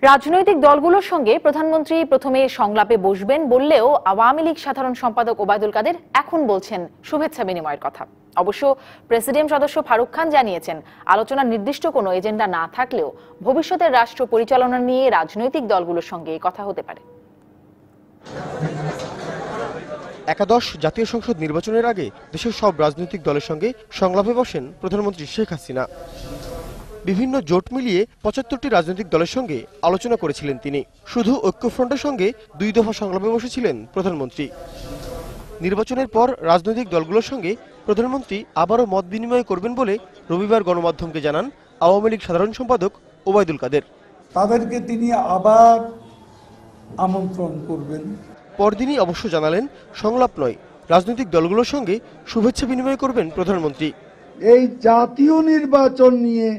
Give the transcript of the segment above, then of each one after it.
রাজনৈতিক দলগুলোর সঙ্গে প্রধানমন্ত্রী প্রথমে সংলাপে বসবেন বললেও আওয়ামী লীগ সাধারণ সম্পাদক ওবায়দুল কাদের এখন বলছেন শুভেচ্ছা বিনিময়ের কথা। অবশ্য প্রেসিডিয়াম সদস্য ফারুক খান জানিয়েছেন, আলোচনার নির্দিষ্ট কোনো এজেন্ডা না থাকলেও ভবিষ্যতের রাষ্ট্র পরিচালনা নিয়ে রাজনৈতিক দলগুলোর সঙ্গে কথা হতে পারে। একাদশ জাতীয় সংসদ নির্বাচনের আগে দেশের সব রাজনৈতিক দলের সঙ্গে সংলাপে বসেন প্রধানমন্ত্রী শেখ হাসিনা। বিভিন্ন জোট মিলিয়ে ৭৫টি রাজনৈতিক দলের সঙ্গে আলোচনা করেছিলেন তিনি। শুধু ঐক্যফ্রন্টের সঙ্গে ২ দফা সংলাপে বসেছিলেন প্রধানমন্ত্রী। নির্বাচনের পর রাজনৈতিক দলগুলোর সঙ্গে প্রধানমন্ত্রী আবারও মত বিনিময় করবেন বলে রবিবার গণমাধ্যমকে জানান আওয়ামী লীগ সাধারণ সম্পাদক ওবায়দুল কাদের। তাদেরকে তিনি আবার আমন্ত্রণ করবেন। পরদিনই অবশ্য জানালেন, সংলাপ নয়, রাজনৈতিক দলগুলোর সঙ্গে শুভেচ্ছা বিনিময় করবেন প্রধানমন্ত্রী। এই জাতীয় নির্বাচন নিয়ে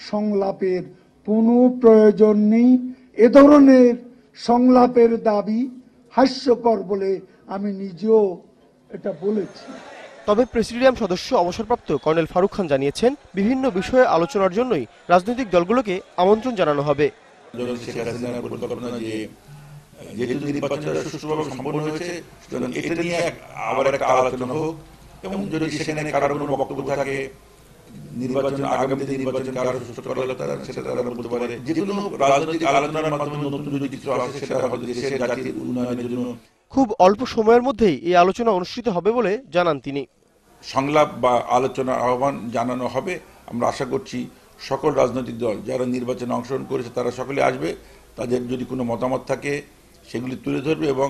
সংলাপের কোনো প্রয়োজন নেই। এ ধরনের সংলাপের দাবি হাস্যকর বলে আমি নিজেও এটা বলেছি। তবে প্রেসিডিয়াম সদস্য অবসরপ্রাপ্ত কর্নেল ফারুক খান জানিয়েছেন, বিভিন্ন বিষয়ে আলোচনার জন্যই রাজনৈতিক দলগুলোকে আমন্ত্রণ জানানো হবে। যেহেতু নির্বাচনটা সুষ্ঠুভাবে সম্পন্ন হয়েছে, এটা নিয়ে আবার একটা আলোচনা হোক, এবং যদি সেখানে কারোর কোনো বক্তব্য থাকে, নির্বাচন আগামীতে নির্বাচন কারো সুষ্ঠু করা হলে সেটা তারা বলতে পারে। যে কোনো রাজনৈতিক আলোচনার মাধ্যমে নতুন যদি কিছু আসে সেটা হয়তো দেশের জাতির উন্নয়নের জন্য। খুব অল্প সময়ের মধ্যেই এই আলোচনা অনুষ্ঠিত হবে বলে জানান তিনি। সংলাপ বা আলোচনার আহ্বান জানানো হবে। আমরা আশা করছি সকল রাজনৈতিক দল যারা নির্বাচনে অংশগ্রহণ করেছে তারা সকলে আসবে, তাদের যদি কোনো মতামত থাকে সেগুলি তুলে ধরবে এবং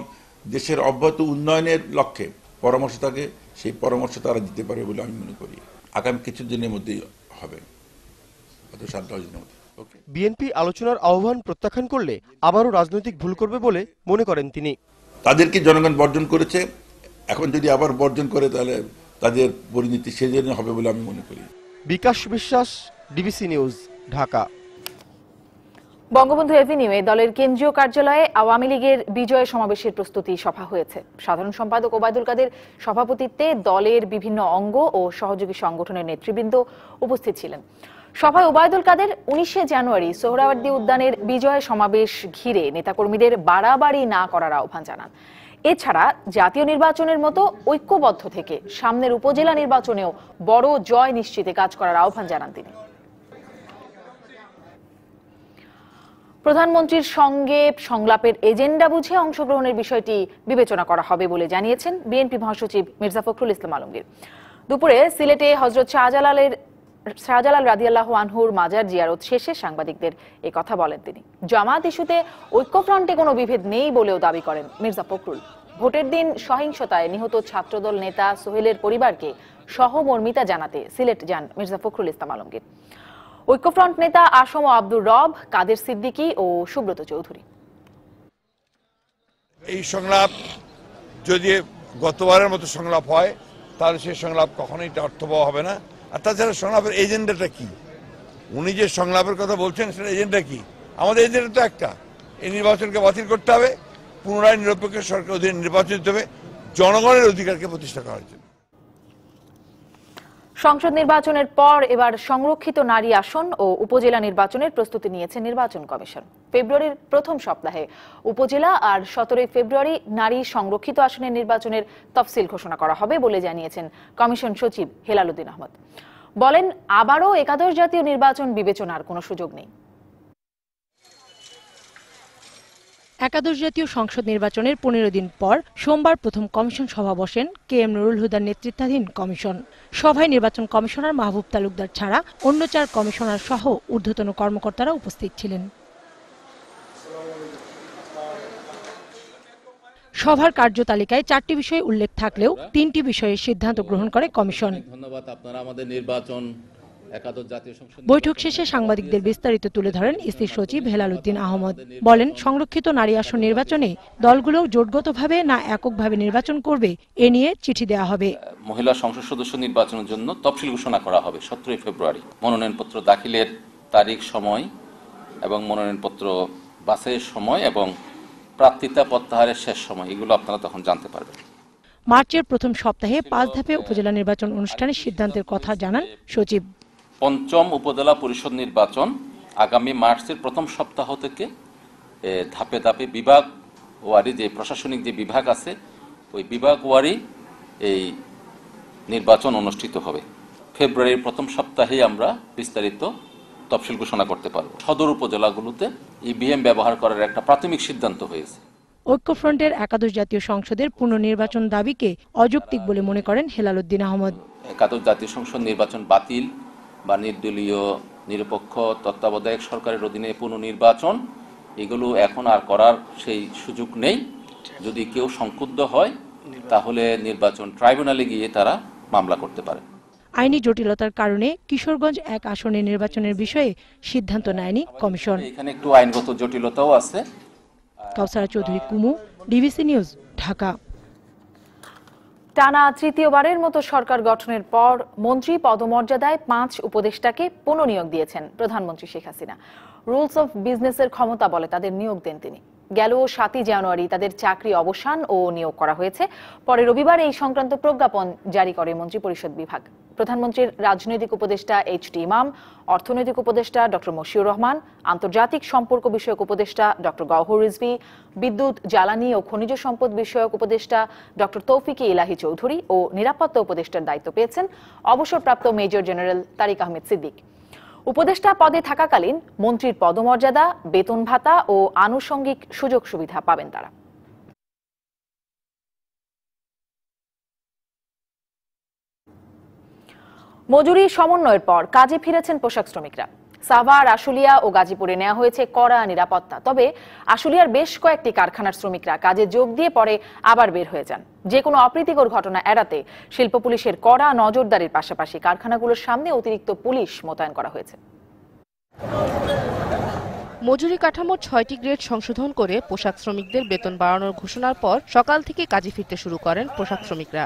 দেশের অব্যাহত উন্নয়নের লক্ষ্যে পরামর্শ থাকে, সেই পরামর্শ তারা দিতে পারবে বলে আমি মনে করি। আগামী কিছু দিনের মধ্যেই হবে, হয়তো ৭-১০ দিনের মধ্যে। বিএনপি আলোচনার আহ্বান প্রত্যাখ্যান করলে আবারও রাজনৈতিক ভুল করবে বলে মনে করেন তিনি। তাদেরকে জনগণ বর্জন করেছে, এখন যদি আবার বর্জন করে তাহলে তাদের পরিণতি সেজন্য হবে বলে আমি মনে করি। বিকাশ বিশ্বাস, ডিবিসি নিউজ, ঢাকা। বঙ্গবন্ধু এভিনিউয়ে দলের কেন্দ্রীয় কার্যালয়ে আওয়ামী লীগের বিজয় সমাবেশের প্রস্তুতি সভা হয়েছে। সাধারণ সম্পাদক ওবায়দুল কাদের সভাপতিত্বে দলের বিভিন্ন অঙ্গ ও সহযোগী সংগঠনের নেতৃবৃন্দ উপস্থিত ছিলেন। সভায় ওবায়দুল কাদের ১৯শে জানুয়ারি সোহরাওয়ার্দী উদ্যানের বিজয় সমাবেশ ঘিরে নেতাকর্মীদের বাড়াবাড়ি না করার আহ্বান জানান। এছাড়া জাতীয় নির্বাচনের মতো ঐক্যবদ্ধ থেকে সামনের উপজেলা নির্বাচনেও বড় জয় নিশ্চিতে কাজ করার আহ্বান জানান তিনি। প্রধানমন্ত্রীর সঙ্গে সংলাপের এজেন্ডা বুঝে অংশগ্রহণের বিষয়টি বিবেচনা করা হবে বলে জানিয়েছেন বিএনপি মহাসচিব মির্জা ফখরুল ইসলাম আলমগীর। দুপুরে সিলেটে হযরত শাহজালাল রাদিয়াল্লাহু আনহুর মাজার জিয়ারত শেষে সাংবাদিকদের এই কথা বলেন তিনি। জামাত ইস্যুতে ঐক্যফ্রন্টে কোনো বিভেদ নেই বলেও দাবি করেন মির্জা ফখরুল। ভোটের দিন সহিংসতায় নিহত ছাত্রদল নেতা সোহেলের পরিবারকে সহমর্মিতা জানাতে সিলেট যান মির্জা ফখরুল ইসলাম আলমগীর। ঐক্যফ্রন্ট নেতা আসম আব্দুর রব, কাদের সিদ্দিকী ও সুব্রত চৌধুরী। এই সংলাপ যদি গতবারের মতো সংলাপ হয় তাহলে সেই সংলাপ কখনোই অর্থবহ হবে না। আর তাছাড়া সংলাপের এজেন্ডাটা কি, উনি যে সংলাপের কথা বলছেন সেটা এজেন্ডা কি? আমাদের এজেন্ডা তো একটা, এই নির্বাচনকে বাতিল করতে হবে, পুনরায় নিরপেক্ষ সরকার অধীনে নির্বাচন দিতে হবে, জনগণের অধিকারকে প্রতিষ্ঠা করার জন্য। সংসদ নির্বাচনের পর এবার সংরক্ষিত নারী আসন ও উপজেলা নির্বাচনের প্রস্তুতি নিয়েছে নির্বাচন কমিশন। ফেব্রুয়ারির প্রথম সপ্তাহে উপজেলা আর ১৭ ফেব্রুয়ারি নারী সংরক্ষিত আসনের নির্বাচনের তফসিল ঘোষণা করা হবে বলে জানিয়েছেন কমিশন সচিব হেলাল উদ্দিন আহমদ। বলেন, আবারও একাদশ জাতীয় নির্বাচন বিবেচনার কোনো সুযোগ নেই। একাদশ জাতীয় সংসদ নির্বাচনের ১৫ দিন পর সোমবার প্রথম কমিশন সভা বসেন KM নুরুল হুদার নেতৃত্বাধীন কমিশন। সভায় নির্বাচন কমিশনার মাহবুব তালুকদার ছাড়া অন্য ৪ কমিশনার সহ ঊর্ধ্বতন কর্মকর্তারা উপস্থিত ছিলেন। সভার কার্যতালিকায় ৪টি বিষয় উল্লেখ থাকলেও ৩টি বিষয়ে সিদ্ধান্ত গ্রহণ করে কমিশন। ধন্যবাদ আপনারা আমাদের নির্বাচন বৈঠক শেষে সাংবাদিকদের বিস্তারিত তুলে ধরেন ইসি সচিব হেলাল উদ্দিন আহমদ। বলেন, সংরক্ষিত নারী আসন নির্বাচনে দলগুলো জোটগতভাবে না এককভাবে নির্বাচন করবে এ নিয়ে চিঠি দেওয়া হবে। মহিলা সংসদ সদস্য নির্বাচনের জন্য তফসিল ঘোষণা করা হবে ১৭ ফেব্রুয়ারি। মনোনয়নপত্র দাখিলের তারিখ, সময় এবং মনোনয়নপত্র বাছাইয়ের সময় এবং প্রার্থিতা প্রত্যাহারের শেষ সময়, এগুলো আপনারা তখন জানতে পারবেন। মার্চের প্রথম সপ্তাহে ৫ ধাপে উপজেলা নির্বাচন অনুষ্ঠানের সিদ্ধান্তের কথা জানান সচিব। পঞ্চম উপজেলা পরিষদ নির্বাচন আগামী মার্চের প্রথম সপ্তাহ থেকে ধাপে ধাপে বিভাগ ওয়ারি যে প্রশাসনিক যে বিভাগ আছে ওই বিভাগ ওয়ারি এই নির্বাচন অনুষ্ঠিত হবে। ফেব্রুয়ারির প্রথম সপ্তাহে আমরা বিস্তারিত তফসিল ঘোষণা করতে পারব। সদর উপজেলাগুলোতে ইভিএম ব্যবহার করার একটা প্রাথমিক সিদ্ধান্ত হয়েছে। ঐক্যফ্রন্টের একাদশ জাতীয় সংসদের পুনর্নির্বাচন দাবিকে অযৌক্তিক বলে মনে করেন হেলাল উদ্দিন আহমদ। একাদশ জাতীয় সংসদ নির্বাচন বাতিল বা নির্দলীয় নিরপেক্ষ তত্ত্বাবধায়ক সরকারের অধীনে পুনর্নির্বাচন এগুলো এখন আর করার সেই সুযোগ নেই। যদি কেউ সংক্ষুব্ধ হয় তাহলে নির্বাচন ট্রাইব্যুনালে গিয়ে তারা মামলা করতে পারে। আইনি জটিলতার কারণে কিশোরগঞ্জ 1 আসনের নির্বাচনের বিষয়ে সিদ্ধান্ত নেয়নি কমিশন। এখানে একটু আইনগত জটিলতাও আছে। কাউসারা চৌধুরী কুমু, ডিবিসি নিউজ, ঢাকা। টানা তৃতীয়বারের মতো সরকার গঠনের পর মন্ত্রী পদমর্যাদায় 5 উপদেষ্টাকে পুনঃনিয়োগ দিয়েছেন প্রধানমন্ত্রী শেখ হাসিনা। রুলস অফ বিজনেসের ক্ষমতা বলে তাদের নিয়োগ দেন তিনি। গেল 7 জানুয়ারি তাদের চাকরি অবসান ও নিয়োগ করা হয়েছে। পরে রবিবার এই সংক্রান্ত প্রজ্ঞাপন জারি করে মন্ত্রিপরিষদ বিভাগ। প্রধানমন্ত্রীর রাজনৈতিক উপদেষ্টা এইচ.টি. ইমাম, অর্থনৈতিক উপদেষ্টা ডক্টর মশিউর রহমান, আন্তর্জাতিক সম্পর্ক বিষয়ক উপদেষ্টা ডক্টর গওহর রিজভী, বিদ্যুৎ, জ্বালানি ও খনিজ সম্পদ বিষয়ক উপদেষ্টা ডক্টর তৌফিক ইলাহি চৌধুরী ও নিরাপত্তা উপদেষ্টার দায়িত্ব পেয়েছেন অবসরপ্রাপ্ত মেজর জেনারেল তারিক আহমেদ সিদ্দিক। উপদেষ্টা পদে থাকাকালীন মন্ত্রীর পদমর্যাদা, বেতন ভাতা ও আনুষঙ্গিক সুযোগ সুবিধা পাবেন তারা। মজুরি সমন্বয়ের পর কাজে ফিরেছেন পোশাক শ্রমিকরা। সাভার, আশুলিয়া ও গাজীপুরে নেওয়া হয়েছে কড়া নিরাপত্তা। তবে আশুলিয়ার বেশ কয়েকটি কারখানার শ্রমিকরা কাজে যোগ দিয়ে পরে আবার বের হয়ে যান। যে কোনো অপ্রীতিকর ঘটনা এড়াতে শিল্প পুলিশের কড়া নজরদারির পাশাপাশি কারখানাগুলোর সামনে অতিরিক্ত পুলিশ মোতায়েন করা হয়েছে। মজুরি কাঠামোর 6টি গ্রেড সংশোধন করে পোশাক শ্রমিকদের বেতন বাড়ানোর ঘোষণার পর সকাল থেকে কাজে ফিরতে শুরু করেন পোশাক শ্রমিকরা।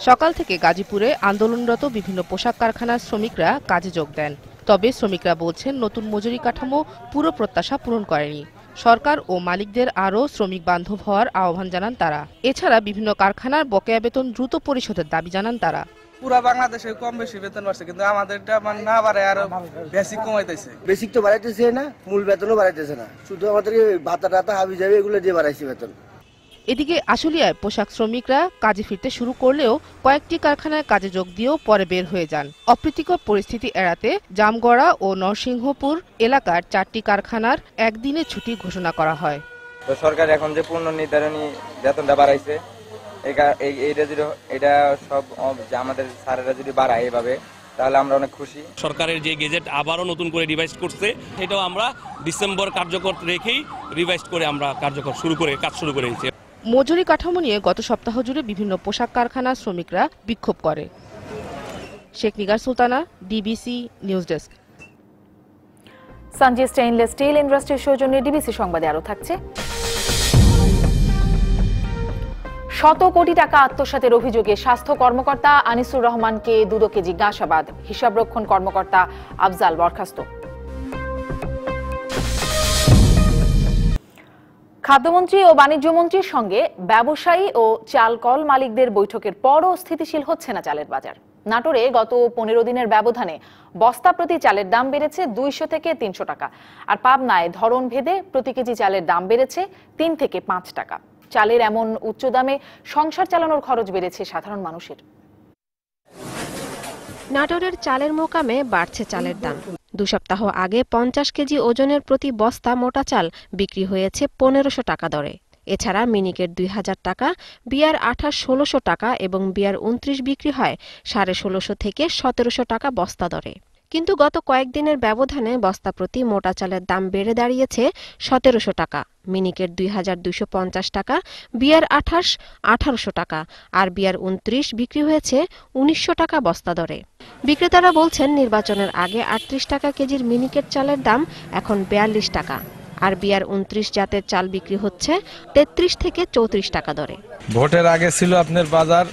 সকাল থেকে গাজীপুরে আন্দোলনরত বিভিন্ন পোশাক কারখানার শ্রমিকরা কাজে যোগ দেন। তবে শ্রমিকরা বলছেন নতুন মজুরি কাঠামো পুরো প্রত্যাশা পূরণ করেনি। সরকার ও মালিকদের আরও শ্রমিক বান্ধব হওয়ার আহ্বান জানান তারা। এছাড়া বিভিন্ন কারখানার বকেয়া বেতন দ্রুত পরিশোধের দাবি জানান তারা। পুরা বাংলাদেশে কম বেশি বেতন বাড়ছে, কিন্তু আমাদেরটা না বাড়ে, আরো বেসিক কমাইতেছে। বেসিক তো বাড়াইতেছে না, মূল বেতনও বাড়াইতেছে না, শুধু আমাদেরকে ভাতা টাতা হাবি যাবে এগুলো দিয়ে বাড়াইছে বেতন। এদিকে আশুলিয়ায় পোশাক শ্রমিকরা কাজে ফিরতে শুরু করলেও কয়েকটি কারখানায় কাজে যোগ দিয়েও পরে বের হয়ে যান। অপ্রীতিকর পরিস্থিতি এড়াতে জামগড়া ও নরসিংহপুর এলাকার 4টি কারখানার একদিনের ছুটি ঘোষণা করা হয়। তো সরকার এখন যে পূর্ণ নির্ধারণী বেতনটা বাড়াইছে, এটা সব আমাদের স্যারেরা যদি বাড়ায় এভাবে, তাহলে আমরা অনেক খুশি। সরকারের যে গেজেট আবারও নতুন করে রিভাইজ করছে, সেটাও আমরা ডিসেম্বর কার্যকর রেখেই রিভাইজ করে আমরা কাজ শুরু করেছি। মজুরি কাঠামো নিয়ে গত সপ্তাহ জুড়ে বিভিন্ন পোশাক কারখানার শ্রমিকরা বিক্ষোভ করে। Sheikh Nigar Sultana, DBC news desk. Sanji stainless steel ইন্ডাস্ট্রির সৌজন্যে ডিবিসি সংবাদে আরো থাকছে। 100 কোটি টাকা আত্মসাতের অভিযোগে স্বাস্থ্য কর্মকর্তা আনিসুর রহমানকে দুদকে জিজ্ঞাসাবাদ। হিসাবরক্ষণ কর্মকর্তা আফজাল বরখাস্ত। খাদ্যমন্ত্রী ও বাণিজ্যমন্ত্রীর সঙ্গে ব্যবসায়ী ও চাল কল মালিকদের বৈঠকের পরও স্থিতিশীল হচ্ছে না চালের বাজার। নাটোরে গত 15 দিনের ব্যবধানে বস্তা প্রতি চালের দাম বেড়েছে 200 থেকে 300 টাকা। আর পাবনায় ধরন ভেদে প্রতি কেজি চালের দাম বেড়েছে 3 থেকে 5 টাকা। চালের এমন উচ্চ দামে সংসার চালানোর খরচ বেড়েছে সাধারণ মানুষের। নাটোরের চালের মোকামে বাড়ছে চালের দাম। 2 সপ্তাহ আগে 50 কেজি ওজনের প্রতি বস্তা মোটা চাল বিক্রি হয়েছে 1500 টাকা দরে। এছাড়া মিনিকেট 2000 টাকা, বিয়ার 28-1600 টাকা এবং বিয়ার 29 বিক্রি হয় 1650 থেকে 1700 টাকা বস্তা দরে। কিন্তু গত কয়েকদিনের ব্যবধানে বস্তা প্রতি মোটা চালের দাম বেড়ে দাঁড়িয়েছে 1700 টাকা, মিনিকেট 2250 টাকা, বিয়ার 1800 টাকা আর বিয়ার 29 বিক্রি হয়েছে 1900 টাকা বস্তা দরে। বিক্রেতারা বলছেন নির্বাচনের আগে 38 টাকা কেজির মিনিকেট চালের দাম এখন 42 টাকা আর বিয়ার 29 জাতের চাল বিক্রি হচ্ছে 33 থেকে 34 টাকা দরে। ভোটের আগে ছিল আপনার বাজার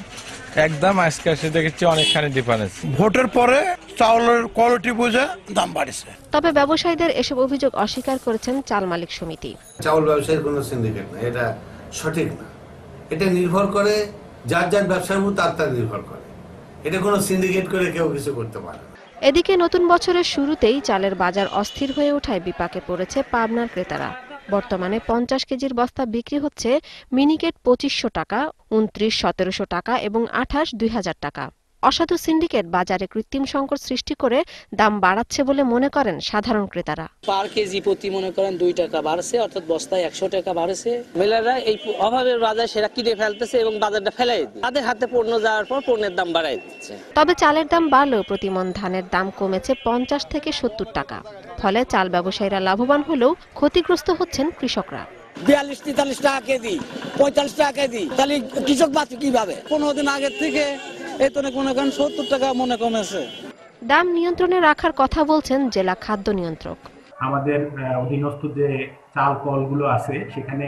একদম, আজকে এসে দেখেছি অনেকখানি ডিফারেন্স। ভোটের পরে চাউলের কোয়ালিটি বুঝে দাম বাড়ছে। তবে ব্যবসায়ীদের এসব অভিযোগ অস্বীকার করেছেন চাল মালিক সমিতি। চাউল ব্যবসায়ীর কোনো সিন্ডিকেট না, এটা সঠিক না। এটা নির্ভর করে যার যার ব্যবসার উপর তার নির্ভর করে। এটা কোনো সিন্ডিকেট করে কেউ কিছু করতে পারে না। এদিকে নতুন বছরের শুরুতেই চালের বাজার অস্থির হয়ে ওঠায় বিপাকে পড়েছে পাবনার ক্রেতারা। বর্তমানে 50 কেজির বস্তা বিক্রি হচ্ছে মিনিকেট 2500 টাকা, 29 1700 টাকা এবং 28 2000 টাকা। অসাধু সিন্ডিকেট বাজারে কৃত্রিম সংকট সৃষ্টি করে দাম বাড়াচ্ছে বলে মনে করেন সাধারণ ক্রেতারা। পার কেজি প্রতি মনে করেন 2 টাকা বাড়ছে, অর্থাৎ বস্তায় 100 টাকা বাড়ছে। মেলারা এই অভাবের বাজার সেরা কিনে ফেলতেছে এবং বাজারটা ফেলাই দিচ্ছে। তাদের হাতে পণ্য যাওয়ার পর পণ্যের দাম বাড়াই দিচ্ছে। তবে চালের দাম বাড়লেও প্রতিমণ ধানের দাম কমেছে 50 থেকে 70 টাকা। ফলে চাল ব্যবসায়ীরা লাভবান হলেও ক্ষতিগ্রস্ত হচ্ছেন কৃষকরা। 42-43 টাকা কেজি, 45 টাকা কেজি, তাহলে কৃষক বাঁচে কিভাবে? 15 দিন আগের থেকে এই তো মনে করেন 70 টাকা মনে কমেছে। দাম নিয়ন্ত্রণে রাখার কথা বলছেন জেলা খাদ্য নিয়ন্ত্রক। আমাদের অধীনস্থ যে চাল কলগুলো আছে সেখানে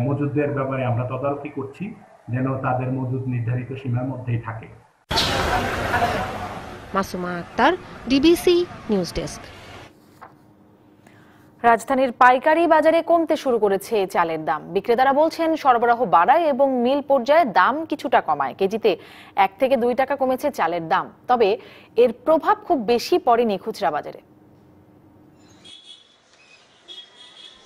মজুদের ব্যাপারে আমরা তদারকি করছি যেন তাদের মজুদ নির্ধারিত সীমার মধ্যেই থাকে। Masuma Akter, DBC news desk. রাজধানীর পাইকারি বাজারে কমতে শুরু করেছে চালের দাম। বিক্রেতারা বলছেন সরবরাহ বাড়ায় এবং মিল পর্যায়ে দাম কিছুটা কমায়। কেজিতে 1 থেকে 2 টাকা কমেছে চালের দাম, তবে এর প্রভাব খুব বেশি পড়েনি খুচরা বাজারে।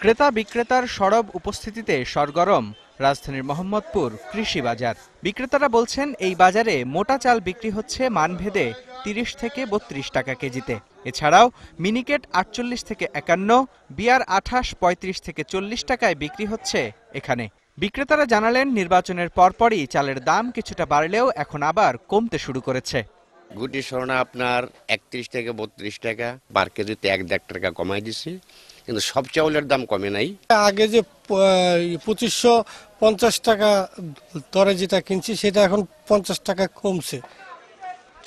ক্রেতা বিক্রেতার সরব উপস্থিতিতে সরগরম রাজধানীর মোহাম্মদপুর কৃষি বাজার। বিক্রেতারা বলছেন এই বাজারে মোটা চাল বিক্রি হচ্ছে মানভেদে 30 থেকে 32 টাকা কেজিতে। এছাড়াও মিনিকেট 48 থেকে 51, বিয়ার 28 35 থেকে 40 টাকায় বিক্রি হচ্ছে এখানে। বিক্রেতারা জানালেন নির্বাচনের পরপরই চালের দাম কিছুটা বাড়লেও এখন আবার কমতে শুরু করেছে। গুটি সোনা আপনার 31 থেকে 32 টাকা, পার কেজিতে 1-1.5 টাকা কমাই দিছি, কিন্তু সব চাউলের দাম কমে নাই। আগে যে 2550 টাকা দরে যেটা কিনছি সেটা এখন 50 টাকা কমছে।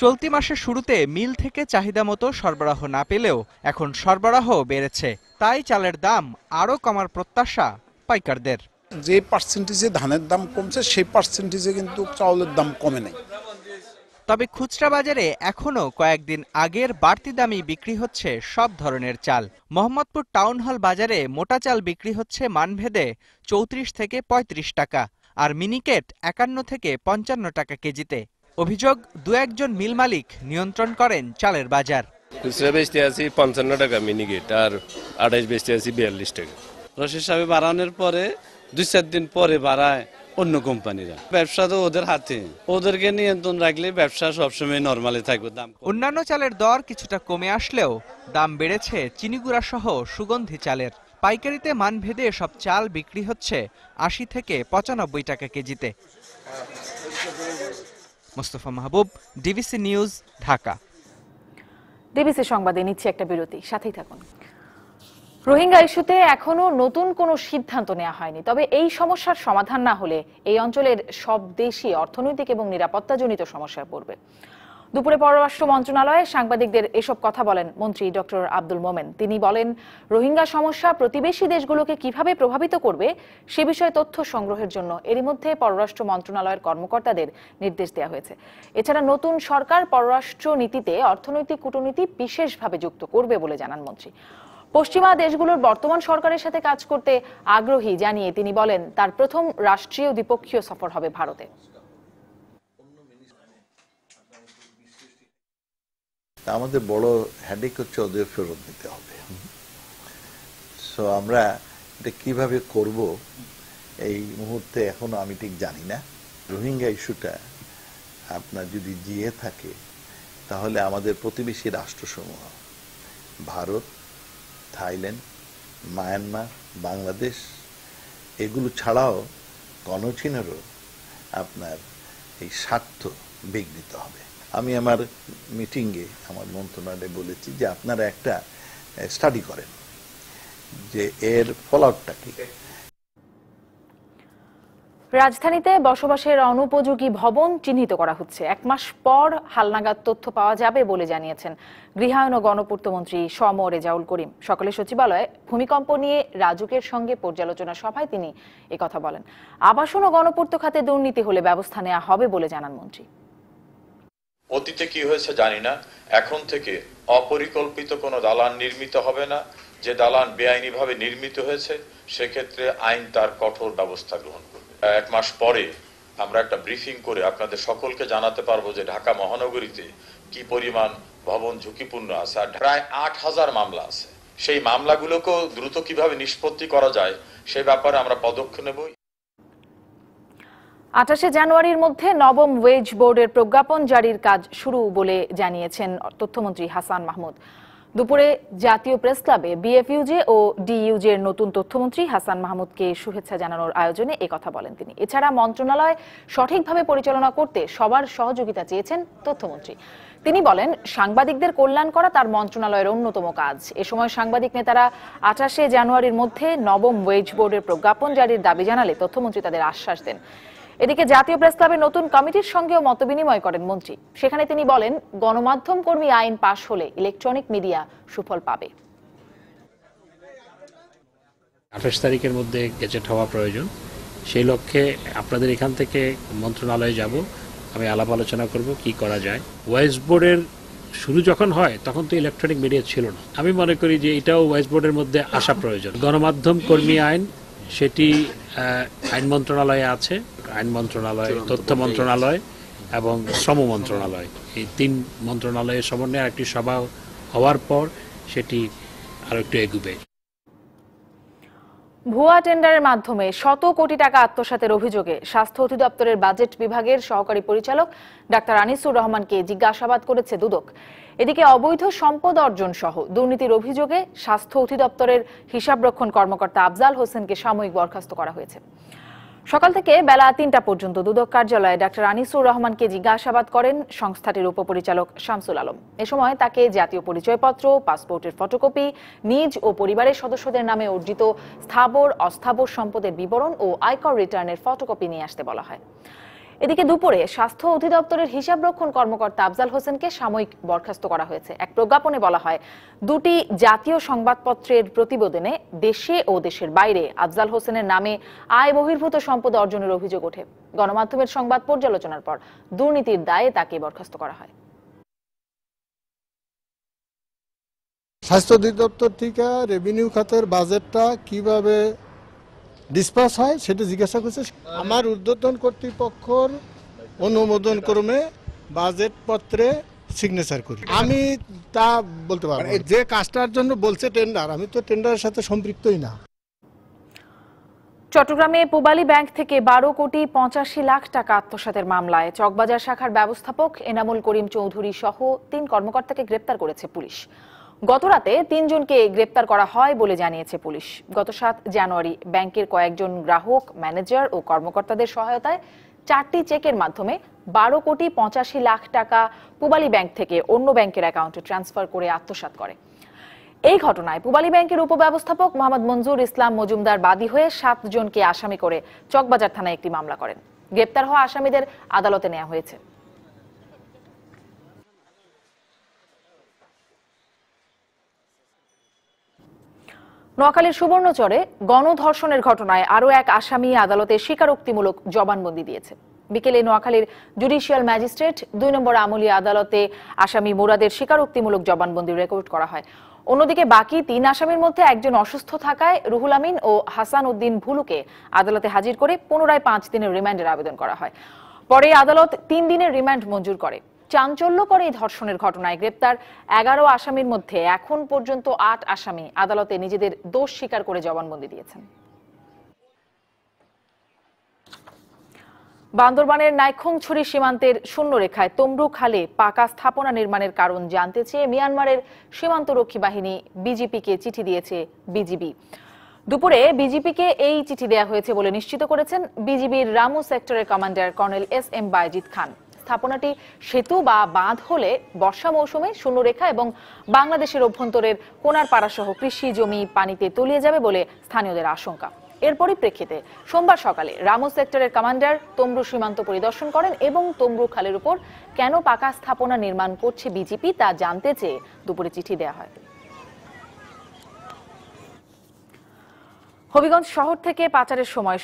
চলতি মাসের শুরুতে মিল থেকে চাহিদা মতো সরবরাহ না পেলেও এখন সরবরাহ বেড়েছে, তাই চালের দাম আরও কমার প্রত্যাশা পাইকারদের। যে পার্সেন্টেজে ধানের দাম কমছে সেই পার্সেন্টেজে কিন্তু চাউলের দাম কমে নাই। তবে খুচরা বাজারে এখনো কয়েকদিন আগের বাড়তি দামই বিক্রি হচ্ছে সব ধরনের চাল। মোহাম্মদপুর টাউন হল বাজারে মোটা চাল বিক্রি হচ্ছে মানভেদে 34 থেকে 35 টাকা, আর মিনিকেট 51 থেকে 55 টাকা কেজিতে। অভিযোগ, 2-1 মিল মালিক নিয়ন্ত্রণ করেন চালের বাজার। খুচরা বেচতে আছি 55 টাকা মিনিকেট, আর 28 বেচতে আছি 42 টাকা। রশিদ সাহেব বাড়ানোর পরে 2-4 দিন পরে বাড়ায় অন্য কোম্পানিরা। ব্যবসা তো ওদের হাতে, ওদেরকে নিয়ন্ত্রণ রাখলে ব্যবসা সবসময় নরমালি থাকবে। দাম অন্যান্য চালের দর কিছুটা কমে আসলেও দাম বেড়েছে চিনিগুড়া সহ সুগন্ধি চালের। পাইকারিতে মানভেদে সব চাল বিক্রি হচ্ছে 80 থেকে 95 টাকা কেজিতে। মোস্তফা মাহবুব, ডিবিসি নিউজ, ঢাকা। ডিবিসি সংবাদে নিচ্ছে একটা বিরতি, সাথেই থাকুন। রোহিঙ্গা ইস্যুতে এখনো নতুন কোনো সিদ্ধান্ত নেওয়া হয়নি, তবে এই সমস্যার সমাধান না হলে এই অঞ্চলের সব দেশই অর্থনৈতিক এবং নিরাপত্তাজনিত সমস্যায় পড়বে। দুপুরে পররাষ্ট্র মন্ত্রণালয়ে সাংবাদিকদের এসব কথা বলেন মন্ত্রী ডক্টর আব্দুল মোমেন। তিনি বলেন, রোহিঙ্গা সমস্যা প্রতিবেশী দেশগুলোকে কিভাবে প্রভাবিত করবে সে বিষয়ে তথ্য সংগ্রহের জন্য এরই মধ্যে পররাষ্ট্র মন্ত্রণালয়ের কর্মকর্তাদের নির্দেশ দেওয়া হয়েছে। এছাড়া নতুন সরকার পররাষ্ট্র নীতিতে অর্থনৈতিক কূটনীতি বিশেষভাবে যুক্ত করবে বলে জানান মন্ত্রী। পশ্চিমা দেশগুলোর বর্তমান সরকারের সাথে কাজ করতে আগ্রহী জানিয়ে তিনি বলেন, তার প্রথম রাষ্ট্রীয় দ্বিপক্ষীয় সফর হবে ভারতে। আমাদের বড় হেডেক হচ্ছে ওদের ফেরত দিতে হবে। সো আমরা এটা কিভাবে করব এই মুহূর্তে এখনো আমি ঠিক জানি না। রোহিঙ্গা ইস্যুটা আপনার যদি জিয়ে থাকে তাহলে আমাদের প্রতিবেশী রাষ্ট্রসমূহ ভারত, থাইল্যান্ড, মায়ানমার, বাংলাদেশ এগুলো ছাড়াও গণচীনেরও আপনার এই স্বার্থ বিঘ্নিত হবে। আমি আমার মিটিংয়ে আমার মন্ত্রণালয়ে বলেছি যে আপনারা একটা স্টাডি করেন যে এর ফলআউটটা কি। রাজধানীতে বসবাসের অনুপযোগী ভবন চিহ্নিত করা হচ্ছে। 1 মাস পর হালনাগাদ তথ্য পাওয়া যাবে বলে জানিয়েছেন গৃহায়ন ও গণপূর্ত মন্ত্রী শ ম রেজাউল করিম। সকালে সচিবালয়ে ভূমিকম্প নিয়ে রাজুকের সঙ্গে পর্যালোচনা সভায় তিনি একথা বলেন। আবাসন ও গণপূর্ত খাতে দুর্নীতি হলে ব্যবস্থা নেওয়া হবে বলে জানান মন্ত্রী। অতীতে কি হয়েছে জানি না, এখন থেকে অপরিকল্পিত কোনো দালান নির্মিত হবে না। যে দালান বেআইনিভাবে নির্মিত হয়েছে সেক্ষেত্রে আইন তার কঠোর ব্যবস্থা গ্রহণ করবে। 1 মাস পরে আমরা একটা ব্রিফিং করে আপনাদের সকলকে জানাতে পারবো যে ঢাকা মহানগরীতে কি পরিমাণ ভবন ঝুঁকিপূর্ণ আছে, আর প্রায় ৮,০০০ মামলা আছে। সেই মামলাগুলোকেও দ্রুত কিভাবে নিষ্পত্তি করা যায় সে ব্যাপারে আমরা পদক্ষেপ নেব। ২৮ জানুয়ারির মধ্যে নবম ওয়েজ বোর্ডের প্রজ্ঞাপন জারির কাজ শুরু বলে জানিয়েছেন তথ্যমন্ত্রী হাসান মাহমুদ। দুপুরে জাতীয় প্রেস ক্লাবে বিএফইউজে ও ডিইউজে এর নতুন তথ্যমন্ত্রী হাসান মাহমুদকে শুভেচ্ছা জানানোর আয়োজনে একথা বলেন তিনি। এছাড়া মন্ত্রণালয় সঠিকভাবে পরিচালনা করতে সবার সহযোগিতা চেয়েছেন তথ্যমন্ত্রী। তিনি বলেন, সাংবাদিকদের কল্যাণ করা তার মন্ত্রণালয়ের অন্যতম কাজ। এ সময় সাংবাদিক নেতারা ২৮ জানুয়ারির মধ্যে নবম ওয়েজ বোর্ডের প্রজ্ঞাপন জারির দাবি জানালে তথ্যমন্ত্রী তাদের আশ্বাস দেন। এদিকে জাতীয় প্রেস ক্লাবের নতুন কমিটির সঙ্গেও মতবিনিময় করেন মন্ত্রী। সেখানে তিনি বলেন, গণমাধ্যম কর্মী আইন পাশ হলে ইলেকট্রনিক মিডিয়া সুফল পাবে। ২৮ তারিখের মধ্যে গেজেট হওয়া প্রয়োজন। সেই লক্ষ্যে আপনাদের এখান থেকে মন্ত্রণালয়ে যাব, আমি আলাপ আলোচনা করব কি করা যায়। ওয়েজ বোর্ডের শুরু যখন হয় তখন তো ইলেকট্রনিক মিডিয়া ছিল না। আমি মনে করি যে এটাও ওয়েজ বোর্ডের মধ্যে আসা প্রয়োজন। গণমাধ্যম কর্মী আইন, সেটি আইন মন্ত্রণালয়ে আছে। আইন মন্ত্রণালয়, তথ্য মন্ত্রণালয় এবং শ্রম মন্ত্রণালয়, এই ৩ মন্ত্রণালয়ের সমন্বয়ে একটি সভা হওয়ার পর সেটি আরো একটু এগুবে। ভুয়া টেন্ডারের মাধ্যমে শত কোটি টাকা আত্মসাতের অভিযোগে স্বাস্থ্য অধিদপ্তরের বাজেট বিভাগের সহকারী পরিচালক ডাক্তার আনিসুর রহমানকে জিজ্ঞাসাবাদ করেছে দুদক। এদিকে অবৈধ সম্পদ অর্জন সহ দুর্নীতির অভিযোগে স্বাস্থ্য অধিদপ্তরের হিসাবরক্ষণ কর্মকর্তা আফজাল হোসেনকে সাময়িক বরখাস্ত করা হয়েছে। সকাল থেকে বেলা ৩টা পর্যন্ত দুদক কার্যালয়ে ডাক্তার আনিসুর রহমানকে জিজ্ঞাসাবাদ করেন সংস্থাটির উপপরিচালক শামসুল আলম। এ সময় তাকে জাতীয় পরিচয়পত্র, পাসপোর্টের ফটোকপি, নিজ ও পরিবারের সদস্যদের নামে অর্জিত স্থাবর অস্থাবর সম্পদের বিবরণ ও আয়কর রিটার্নের ফটোকপি নিয়ে আসতে বলা হয়। এদিকে দুপুরে স্বাস্থ্য অধিদপ্তরের হিসাবরক্ষণ কর্মকর্তা আফজাল হোসেনকে সাময়িক বরখাস্ত করা হয়েছে। এক প্রজ্ঞাপনে বলা হয়, 2টি জাতীয় সংবাদপত্রের প্রতিবেদনে দেশে ও দেশের বাইরে আফজাল হোসেনের নামে আয় বহির্ভূত সম্পদ অর্জনের অভিযোগ ওঠে। গণমাধ্যমের সংবাদ পর্যালোচনার পর দুর্নীতির দায়ে তাকে বরখাস্ত করা হয়। স্বাস্থ্য অধিদপ্তর থেকে রেভিনিউ খাতের বাজেটটা কিভাবে ডিসপাস হয় সেটা জিজ্ঞাসা করছে। আমার ঊর্ধ্বতন কর্তৃপক্ষর অনুমোদন ক্রমে বাজেট পত্রে সিগনেচার করি। আমি তা বলতে পারবো, যে কাজটার জন্য বলছে টেন্ডার, আমি তো টেন্ডারের সাথে সম্পৃক্তই না। চট্টগ্রামে পূবালী ব্যাংক থেকে 12 কোটি 85 লাখ টাকা আত্মসাতের মামলায় চকবাজার শাখার ব্যবস্থাপক এনামুল করিম চৌধুরী সহ 3 কর্মকর্তাকে গ্রেপ্তার করেছে পুলিশ। গতরাতে 3 জনকে গ্রেপ্তার করা হয় বলে জানিয়েছে পুলিশ। গত 7 জানুয়ারি ব্যাংকের কয়েকজন গ্রাহক, ম্যানেজার ও কর্মকর্তাদের সহায়তায় 4টি চেকের মাধ্যমে 12 কোটি 85 লাখ টাকা পূবালী ব্যাংক থেকে অন্য ব্যাংকের অ্যাকাউন্টে ট্রান্সফার করে আত্মসাৎ করে। এই ঘটনায় পূবালী ব্যাংকের উপব্যবস্থাপক মোহাম্মদ মঞ্জুর ইসলাম মজুমদার বাদী হয়ে 7 জনকে আসামি করে চকবাজার থানায় একটি মামলা করেন। গ্রেপ্তার হওয়া আসামিদের আদালতে নেওয়া হয়েছে। নোয়াখালীর সুবর্ণচরে গণধর্ষণের ঘটনায় আরও এক আসামি আদালতে স্বীকারোক্তিমূলক জবানবন্দি দিয়েছে। বিকেলে নোয়াখালীর জুডিশিয়াল ম্যাজিস্ট্রেট 2 নম্বর আমলি আদালতে আসামি মুরাদের স্বীকারোক্তিমূলক জবানবন্দি রেকর্ড করা হয়। অন্যদিকে বাকি 3 আসামির মধ্যে একজন অসুস্থ থাকায় রুহুল আমিন ও হাসান উদ্দিন ভুলুকে আদালতে হাজির করে পুনরায় 5 দিনের রিমান্ডের আবেদন করা হয়। পরে আদালত 3 দিনের রিমান্ড মঞ্জুর করে। চাঞ্চল্যকর এই ধর্ষণের ঘটনায় গ্রেপ্তার 11 আসামির মধ্যে এখন পর্যন্ত 8 আসামি আদালতে নিজেদের দোষ স্বীকার করে জবানবন্দি দিয়েছেন। বান্দরবানের নাইখংছড়ি সীমান্তের শূন্যরেখায় তমরু খালে পাকা স্থাপনা নির্মাণের কারণ জানতে চেয়ে মিয়ানমারের সীমান্তরক্ষী বাহিনী বিজিপিকে চিঠি দিয়েছে বিজিবি। দুপুরে বিজিপিকে এই চিঠি দেওয়া হয়েছে বলে নিশ্চিত করেছেন বিজিবির রামু সেক্টরের কমান্ডার কর্নেল এস.এম. বায়েজিদ খান। স্থাপনাটি সেতু বা বাঁধ হলে বর্ষা মৌসুমে শূন্যরেখা এবং বাংলাদেশের অভ্যন্তরের কোনারপাড়া সহ কৃষি জমি পানিতে তলিয়ে যাবে বলে স্থানীয়দের আশঙ্কা। এর পরিপ্রেক্ষিতে সোমবার সকালে রামু সেক্টরের কমান্ডার তমরু সীমান্ত পরিদর্শন করেন এবং তমরু খালের উপর কেন পাকা স্থাপনা নির্মাণ করছে বিজিপি তা জানতে চেয়ে দুপুরে চিঠি দেওয়া হয়। হবিগঞ্জ শহর থেকে পাচারের সময়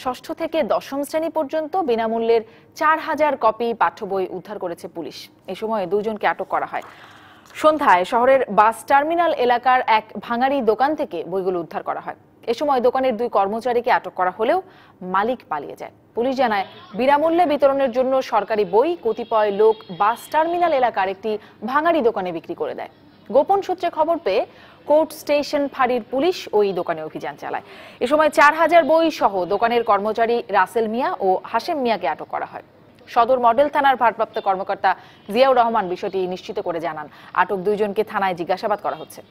ষষ্ঠ থেকে 10ম শ্রেণী পর্যন্ত বিনামূল্যের 4000 কপি পাঠ্য বই উদ্ধার করেছে পুলিশ। এই সময় 2 জনকে আটক করা হয়। সন্ধ্যায় শহরের বাস টার্মিনাল এলাকার এক ভাঙাড়ি দোকান থেকে বইগুলো উদ্ধার করা হয়। এ সময় দোকানের 2 কর্মচারীকে আটক করা হলেও মালিক পালিয়ে যায়। পুলিশ জানায়, বিনামূল্যে বিতরণের জন্য সরকারি বই কতিপয় লোক বাস টার্মিনাল এলাকার একটি ভাঙাড়ি দোকানে বিক্রি করে দেয়। গোপন সূত্রে খবর পেয়ে কোর্ট স্টেশন ফাঁড়ির পুলিশ ওই দোকানে অভিযান চালায়। এ সময় 4000 বই সহ দোকানের কর্মচারী রাসেল মিয়া ও হাশেম মিয়াকে আটক করা হয়। সদর মডেল থানার ভারপ্রাপ্ত কর্মকর্তা জিয়াউর রহমান বিষয়টি নিশ্চিত করে জানান, আটক 2 জনকে থানায় জিজ্ঞাসাবাদ করা হচ্ছে।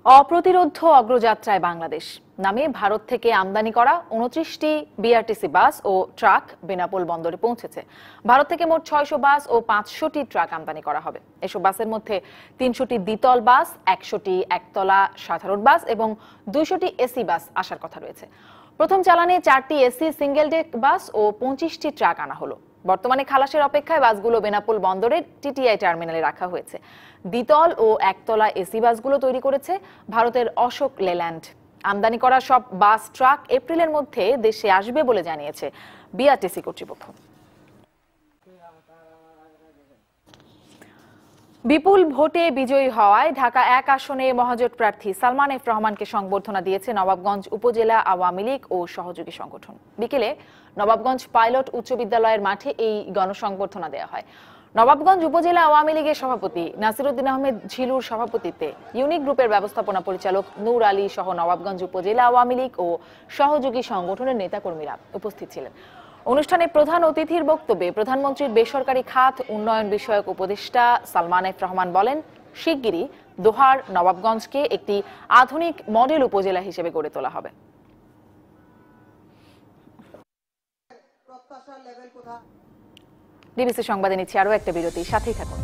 অপ্রতিরোধ্য অগ্রযাত্রায় বাংলাদেশ নামে ভারত থেকে আমদানি করা 29টি বিআরটিসি বাস ও ট্রাক বেনাপোল বন্দরে পৌঁছেছে। ভারত থেকে মোট 600 বাস ও 500টি ট্রাক আমদানি করা হবে। এসব বাসের মধ্যে 300টি দ্বিতল বাস, 100টি একতলা সাধারণ বাস এবং 200টি এসি বাস আসার কথা রয়েছে। প্রথম চালানে 4টি এসি সিঙ্গেল ডেক বাস ও 25টি ট্রাক আনা হলো। বর্তমানে খালাসের অপেক্ষায় বাসগুলো বেনাপোল বন্দরের টিটিআই টার্মিনালে রাখা হয়েছে। দ্বিতল ও একতলা এসি বাসগুলো তৈরি করেছে ভারতের অশোক লেল্যান্ড। আমদানি করা সব বাস ট্রাক এপ্রিলের মধ্যে দেশে আসবে বলে জানিয়েছে বিআরটিসি কর্তৃপক্ষ। বিপুল ভোটে বিজয়ী হওয়ায় ঢাকা 1 আসনে মহাজোট প্রার্থী সালমান এফ রহমানকে সংবর্ধনা দিয়েছে নবাবগঞ্জ উপজেলা আওয়ামী লীগ ও সহযোগী সংগঠন। বিকেলে নবাবগঞ্জ পাইলট উচ্চ বিদ্যালয়ের মাঠে এই গণসংবর্ধনা দেওয়া হয়। নবাবগঞ্জ উপজেলা আওয়ামী লীগের সভাপতি নাসিরউদ্দিন আহমেদ ঝিলুর সভাপতিত্বে ইউনিক গ্রুপের ব্যবস্থাপনা পরিচালক নূর আলী সহ নবাবগঞ্জ উপজেলা আওয়ামী লীগ ও সহযোগী সংগঠনের নেতাকর্মীরা উপস্থিত ছিলেন। অনুষ্ঠানে প্রধান অতিথির বক্তব্যে প্রধানমন্ত্রীর বেসরকারি খাত উন্নয়ন বিষয়ক উপদেষ্টা সালমান এফ রহমান বলেন, শিগগিরই দোহার নবাবগঞ্জকে একটি আধুনিক মডেল উপজেলা হিসেবে গড়ে তোলা হবে। ডিবিসি সংবাদে নিচ্ছি আরো একটা বিরতি, সাথেই থাকুন।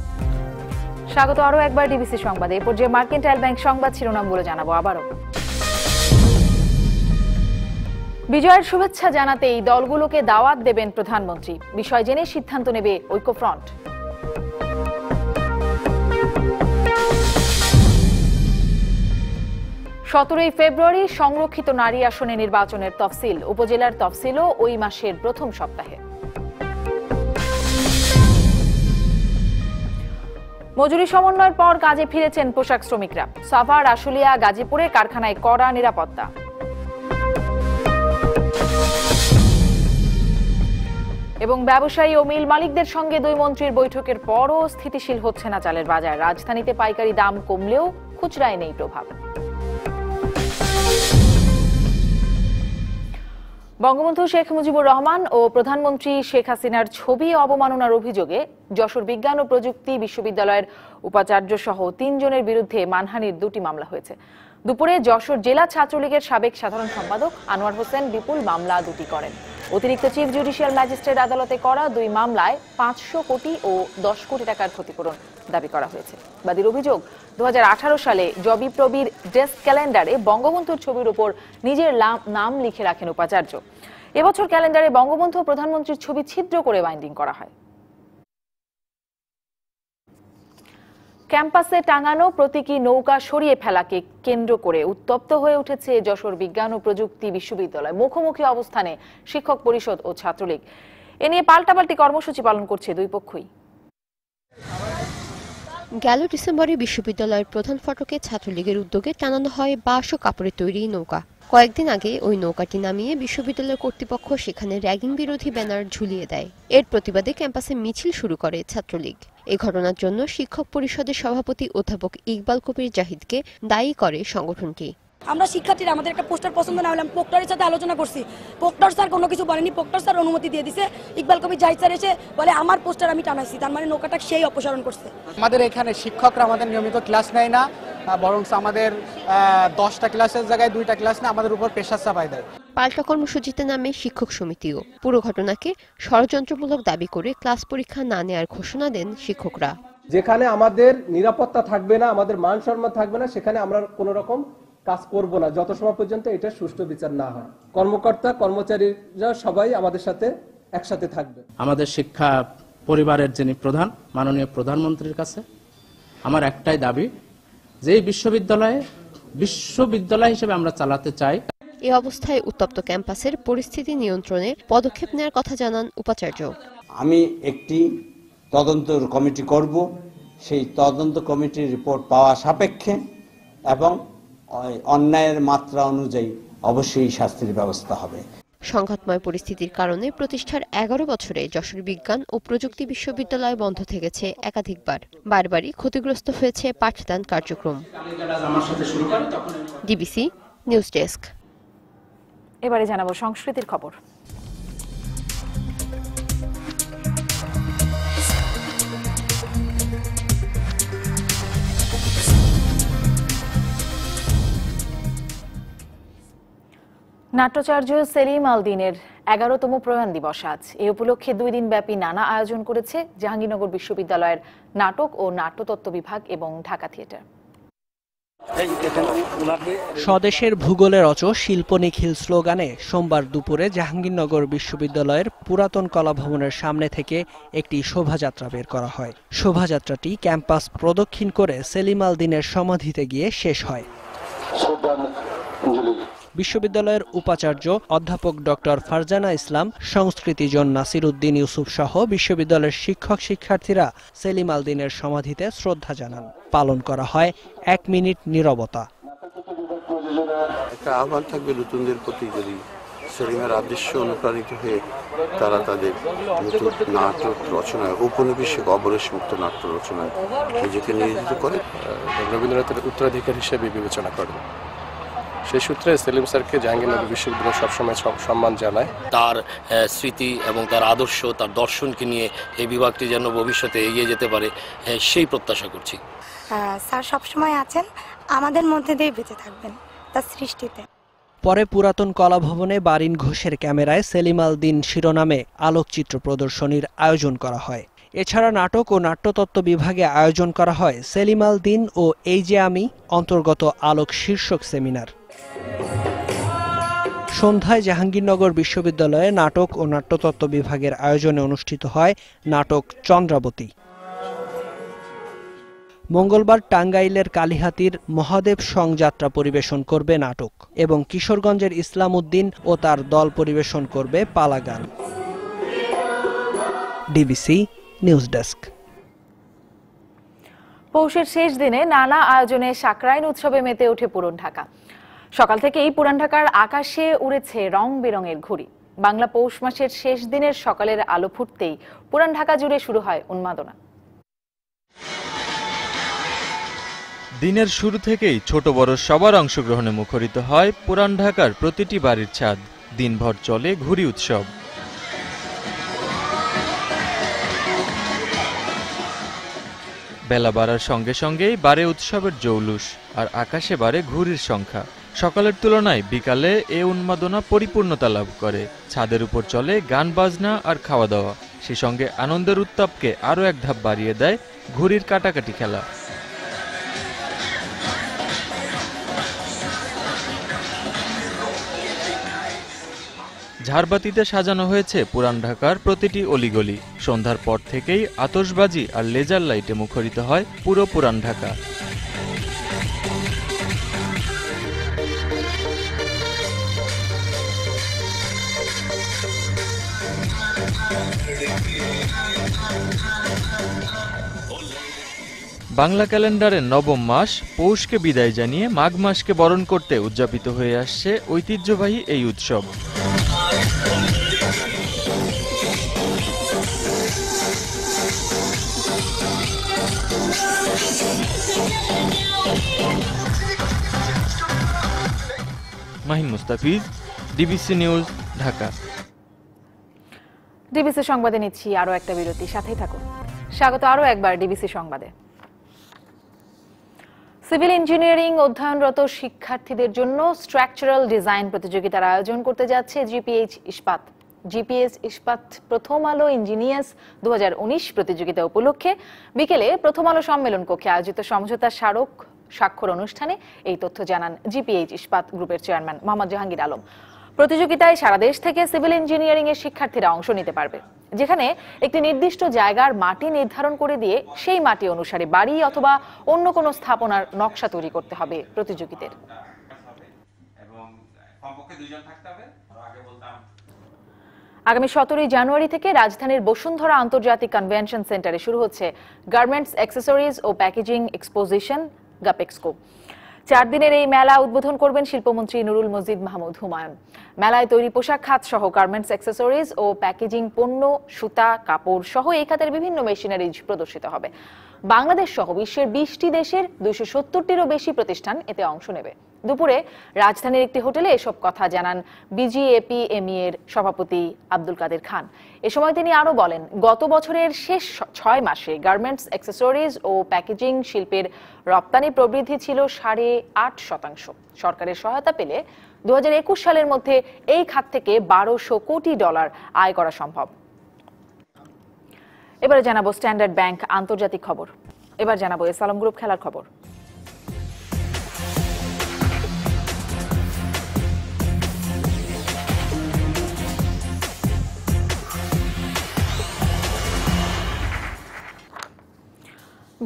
স্বাগত আরো একবার ডিবিসি সংবাদে। এ পর্যায়ে মার্কেন্টাইল ব্যাংক সংবাদ শিরোনামগুলো জানাবো আবারও। বিজয়ের শুভেচ্ছা জানাতেই দলগুলোকে দাওয়াত দেবেন প্রধানমন্ত্রী, বিষয় জেনে সিদ্ধান্ত নেবে ঐক্যফ্রন্ট। সতেরোই ফেব্রুয়ারি সংরক্ষিত নারী আসনে নির্বাচনের তফসিল, উপজেলার তফসিলও ওই মাসের প্রথম সপ্তাহে। মজুরি সমন্বয়ের পর কাজে ফিরেছেন পোশাক শ্রমিকরা। সাভার, আশুলিয়া, গাজীপুরে কারখানায় কড়া নিরাপত্তা। এবং ব্যবসায়ী ও মিল মালিকদের সঙ্গে 2 মন্ত্রীর বৈঠকের পরও স্থিতিশীল হচ্ছে না চালের বাজার। রাজধানীতে পাইকারি দাম কমলেও খুচরায় নেই প্রভাব। বঙ্গবন্ধু শেখ মুজিবুর রহমান ও প্রধানমন্ত্রী শেখ হাসিনার ছবি অবমাননার অভিযোগে যশোর বিজ্ঞান ও প্রযুক্তি বিশ্ববিদ্যালয়ের উপাচার্য সহ 3 জনের বিরুদ্ধে মানহানির 2টি মামলা হয়েছে। দুপুরে যশোর জেলা ছাত্রলীগের সাবেক সাধারণ সম্পাদক আনোয়ার হোসেন বিপুল মামলা 2টি করেন। অতিরিক্ত চিফ জুডিশিয়াল ম্যাজিস্ট্রেট আদালতে করা 2 মামলায় 500 কোটি ও 10 কোটি টাকার ক্ষতিপূরণ দাবি করা হয়েছে। বাদীর অভিযোগ, 2018 সালে জবি প্রবির ডেস্ক ক্যালেন্ডারে বঙ্গবন্ধুর ছবির উপর নিজের নাম লিখে রাখেন উপাচার্য। এবছর ক্যালেন্ডারে বঙ্গবন্ধু ও প্রধানমন্ত্রীর ছবি ছিদ্র করে বাইন্ডিং করা হয়। ক্যাম্পাসে টাঙানো প্রতীকী নৌকা সরিয়ে ফেলাকে কেন্দ্র করে উত্তপ্ত হয়ে উঠেছে যশোর বিজ্ঞান ও প্রযুক্তি বিশ্ববিদ্যালয়। মুখোমুখি অবস্থানে শিক্ষক পরিষদ ও ছাত্রলীগ। এ নিয়ে পাল্টাপাল্টি কর্মসূচি পালন করছে 2 পক্ষই। গেল ডিসেম্বরে বিশ্ববিদ্যালয়ের প্রধান ফটকে ছাত্রলীগের উদ্যোগে টানানো হয় বাঁশ ও কাপড়ের তৈরি নৌকা। কয়েকদিন আগে ওই নৌকাটি নামিয়ে বিশ্ববিদ্যালয় কর্তৃপক্ষ সেখানে র্যাগিং বিরোধী ব্যানার ঝুলিয়ে দেয়। এর প্রতিবাদে ক্যাম্পাসে মিছিল শুরু করে ছাত্রলীগ। এই ঘটনার জন্য শিক্ষক পরিষদের সভাপতি অধ্যাপক ইকবাল কবির জাহিদকে দায়ী করে সংগঠনটি। আমরা শিক্ষার্থীরা আমাদের একটা পোস্টার পছন্দ না হলে আমি প্রক্টরের সাথে আলোচনা করছি। প্রক্টর স্যার কোনো কিছু বলেনি, প্রক্টর স্যার অনুমতি দিয়ে দিছে। ইকবাল কবির জাহিদ স্যার এসে বলে আমার পোস্টার আমি টানাইছি, তার মানে নৌকাটা সেই অপসারণ করছে। আমাদের এখানে শিক্ষকরা আমাদের নিয়মিত ক্লাস নেয় না, বরং আমাদের 10টা ক্লাসের জায়গায় 2টা ক্লাস না, আমাদের উপর প্রেশার চাপাই দেয়। পাল্টা কর্মসূচিতে নামে শিক্ষক সমিতিও। পুরো ঘটনাকে ষড়যন্ত্রমূলক দাবি করে ক্লাস পরীক্ষা না নেওয়ার ঘোষণা দেন শিক্ষকরা। যেখানে আমাদের নিরাপত্তা থাকবে না, আমাদের মান সম্মান থাকবে না, সেখানে আমরা কোনো রকম কাজ করব না যত সময় পর্যন্ত এটা সুষ্ঠু বিচার না হয়। কর্মকর্তা কর্মচারীরা সবাই আমাদের সাথে একসাথে থাকবে। আমাদের শিক্ষা পরিবারের যিনি প্রধান, মাননীয় প্রধানমন্ত্রীর কাছে আমার একটাই দাবি যে বিশ্ববিদ্যালয় হিসেবে আমরা চালাতে চাই। এই অবস্থায় উত্তপ্ত ক্যাম্পাসের পরিস্থিতি নিয়ন্ত্রণে পদক্ষেপ নেওয়ার কথা জানান উপাচার্য। আমি একটি তদন্ত কমিটি করব সেই তদন্ত কমিটির রিপোর্ট পাওয়া সাপেক্ষে এবং অন্যায়ের মাত্রা অনুযায়ী অবশ্যই শাস্তির ব্যবস্থা হবে। সংঘাতময় পরিস্থিতির কারণে প্রতিষ্ঠার ১১ বছরে যশোর বিজ্ঞান ও প্রযুক্তি বিশ্ববিদ্যালয় বন্ধ থেকেছে একাধিকবার। বারবারই ক্ষতিগ্রস্ত হয়েছে পাঠদান কার্যক্রম। DBC news desk. এবারে জানাবো সংস্কৃতির খবর। নাট্যাচার্য সেলিম আল দ্বীনের ১১তম প্রয়াণ দিবস আজ। এই উপলক্ষে ২ দিন ব্যাপী নানা আয়োজন করেছে জাহাঙ্গীরনগর বিশ্ববিদ্যালয়ের নাটক ও নাট্যতত্ত্ব বিভাগ এবং ঢাকা থিয়েটার। স্বদেশের ভূগোলে রচ শিল্প নিখিল স্লোগানে সোমবার দুপুরে জাহাঙ্গীরনগর বিশ্ববিদ্যালয়ের পুরাতন কলা ভবনের সামনে থেকে একটি শোভাযাত্রা বের করা হয়। শোভাযাত্রাটি ক্যাম্পাস প্রদক্ষিণ করে সেলিম আল দ্বীনের সমাধিতে গিয়ে শেষ হয়। বিশ্ববিদ্যালয়ের উপাচার্য অধ্যাপক ডক্টর ফারজানা ইসলাম, সংস্কৃতিজন নাসির উদ্দিন ইউসুফ সহ বিশ্ববিদ্যালয়ের শিক্ষক শিক্ষার্থীরা সেলিম আল দ্বীনের সমাধিতে শ্রদ্ধা জানান। পালন করা হয় ১ মিনিট নীরবতা। একটা আহ্বান থাকবে নতুনদের প্রতি, যদি সেলিমের আদর্শ অনুপ্রাণিত হয়ে তারা তাদের নতুন নাটক রচনায়, ঔপনিবেশিক অবরেশমুক্ত নাট্য রচনায় নিজেকে নিয়োজিত করে, রবীন্দ্রনাথের উত্তরাধিকার হিসেবে বিবেচনা করে। সেই সূত্রে সেলিম স্যারকে জাহাঙ্গীরনগর বিশ্ববিদ্যালয় সবসময় সম্মান জানায়। তার স্মৃতি এবং তার আদর্শ, তার দর্শনকে নিয়ে এই বিভাগটি যেন ভবিষ্যতে এগিয়ে যেতে পারে, সেই প্রত্যাশা করছি। স্যার সবসময় আছেন, আমাদের মধ্যে দিয়ে বেঁচে থাকবেন তার সৃষ্টিতে। পরে পুরাতন কলা ভবনে বারিন ঘোষের ক্যামেরায় সেলিম আল দ্বীন শিরোনামে আলোকচিত্র প্রদর্শনীর আয়োজন করা হয়। এছাড়া নাটক ও নাট্যতত্ত্ব বিভাগে আয়োজন করা হয় সেলিম আল দ্বীন ও এই যে আমি অন্তর্গত আলোক শীর্ষক সেমিনার। সন্ধ্যায় জাহাঙ্গীরনগর বিশ্ববিদ্যালয়ে নাটক ও নাট্যতত্ত্ব বিভাগের আয়োজনে অনুষ্ঠিত হয় নাটক চন্দ্রাবতী। মঙ্গলবার টাঙ্গাইলের কালিহাতীর মহাদেব সংযাত্রা পরিবেশন করবে নাটক এবং কিশোরগঞ্জের ইসলাম উদ্দিন ও তার দল পরিবেশন করবে পালা গান। DBC news desk. পৌষের শেষ দিনে নানা আয়োজনে সাকরাইন উৎসবে মেতে ওঠে পুরান ঢাকা। সকাল থেকেই পুরান ঢাকার আকাশে উড়েছে রং বেরঙের ঘুড়ি। বাংলা পৌষ মাসের শেষ দিনের সকালের আলো ফুটতেই পুরান ঢাকা জুড়ে শুরু হয় উন্মাদনা। দিনের শুরু থেকেই ছোট বড় সবার অংশগ্রহণে মুখরিত হয় পুরান ঢাকার প্রতিটি বাড়ির ছাদ। দিনভর চলে ঘুড়ি উৎসব। বেলা বাড়ার সঙ্গে সঙ্গেই বাড়ে উৎসবের জৌলুস, আর আকাশে বাড়ে ঘুড়ির সংখ্যা। সকালের তুলনায় বিকালে এ উন্মাদনা পরিপূর্ণতা লাভ করে। ছাদের উপর চলে গান বাজনা আর খাওয়া দাওয়া। সে সঙ্গে আনন্দের উত্তাপকে আরও এক ধাপ বাড়িয়ে দেয় ঘুড়ির কাটাকাটি খেলা। ঝাড়বাতিতে সাজানো হয়েছে পুরান ঢাকার প্রতিটি অলিগলি। সন্ধ্যার পর থেকেই আতশবাজি আর লেজার লাইটে মুখরিত হয় পুরো পুরান ঢাকা। বাংলা ক্যালেন্ডারের নবম মাস পৌষকে বিদায় জানিয়ে মাঘ মাসকে বরণ করতে উদযাপিত হয়ে আসছে ঐতিহ্যবাহী এই উৎসব। Mahin Mustafiz, DBC news, Dhaka. DBC সংবাদে নিচ্ছি আরো একটা বিরতি, সাথেই থাকুন। স্বাগত আরো একবার ডিবিসি সংবাদে। সিভিল ইঞ্জিনিয়ারিং অধ্যয়নরত শিক্ষার্থীদের জন্য স্ট্রাকচারাল ডিজাইন প্রতিযোগিতার আয়োজন করতে যাচ্ছে জিপিএইচ ইস্পাত। জিপিএইচ ইস্পাত প্রথম আলো ইঞ্জিনিয়ার্স 2019 প্রতিযোগিতা উপলক্ষে বিকেলে প্রথম আলো সম্মেলন কক্ষে আয়োজিত সমঝোতা স্মারক স্বাক্ষর অনুষ্ঠানে এই তথ্য জানান জিপিএইচ ইস্পাত গ্রুপের চেয়ারম্যান মোহাম্মদ জাহাঙ্গীর আলম। প্রতিযোগিতায় সারা দেশ থেকে সিভিল ইঞ্জিনিয়ারিং এর শিক্ষার্থীরা অংশ নিতে পারবে, যেখানে একটি নির্দিষ্ট জায়গার মাটি নির্ধারণ করে দিয়ে সেই মাটি অনুসারে বাড়ি অথবা অন্য কোনো স্থাপনার নকশা তৈরি করতে হবে প্রতিযোগীদের। আগামী 17 জানুয়ারি থেকে রাজধানীর বসুন্ধরা আন্তর্জাতিক কনভেনশন সেন্টারে শুরু হচ্ছে গার্মেন্টস, অ্যাক্সেসরিজ ও প্যাকেজিং এক্সপোজিশন গাপেক্সকো। 4 দিনের এই মেলা উদ্বোধন করবেন শিল্পমন্ত্রী নুরুল মজিদ মাহমুদ হুমায়ুন। মেলায় তৈরি পোশাক খাত সহ গার্মেন্টস, অ্যাক্সেসরিজ ও প্যাকেজিং পণ্য, সুতা, কাপড় সহ এই খাতের বিভিন্ন মেশিনারিজ প্রদর্শিত হবে। বাংলাদেশ সহ বিশ্বের 20টি দেশের 270টিরও বেশি প্রতিষ্ঠান এতে অংশ নেবে। দুপুরে রাজধানীর একটি হোটেলে এসব কথা জানান বিজিএপিএমই এর সভাপতি আব্দুল কাদের খান। এ সময় তিনি আরো বলেন, গত বছরের শেষ 6 মাসে গার্মেন্টস, অ্যাক্সেসরিজ ও প্যাকেজিং শিল্পের রপ্তানি প্রবৃদ্ধি ছিল 8.5%। সরকারের সহায়তা পেলে 2021 সালের মধ্যে এই খাত থেকে $1200 কোটি আয় করা সম্ভব। এবারে জানাবো স্ট্যান্ডার্ড ব্যাংক আন্তর্জাতিক খবর। এবার জানাবো এস আলম গ্রুপ খেলার খবর।